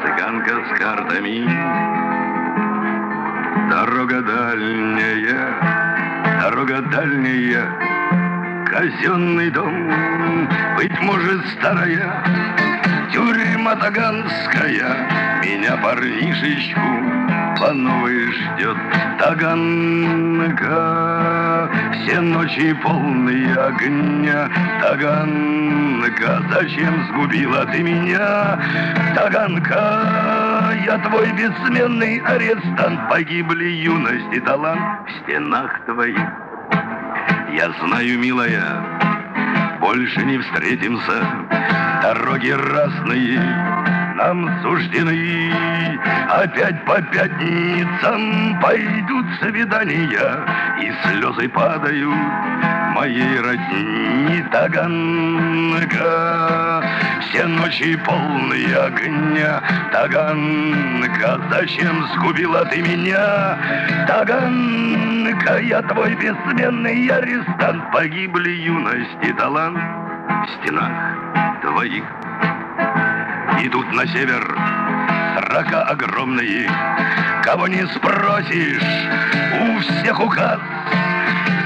цыганка с картами. Дорога дальняя, казенный дом, быть может, старая, тюрьма таганская, меня, парнишечку, по новой ждет Таганка. Все ночи полные огня, Таганка, зачем сгубила ты меня? Таганка, я твой бессменный арестант, погибли юность и талант в стенах твоих. Я знаю, милая, больше не встретимся, дороги разные нам суждены. Опять по пятницам пойдут свидания, и слезы падают моей родни. Таганка, все ночи полные огня, Таганка, зачем сгубила ты меня? Таганка, я твой бессменный арестант, погибли юность и талант в стенах твоих. Идут на север срока огромные, кого не спросишь, у всех указ.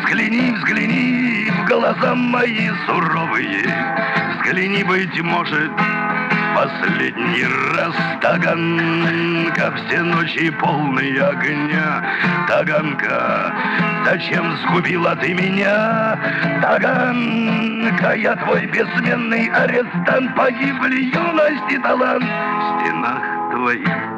Взгляни, взгляни в глаза мои суровые, взгляни, быть может, последний раз. Таганка, все ночи полные огня, Таганка, зачем сгубила ты меня? Таганка, я твой бессменный арестант, погибли юность и талант в стенах твоих.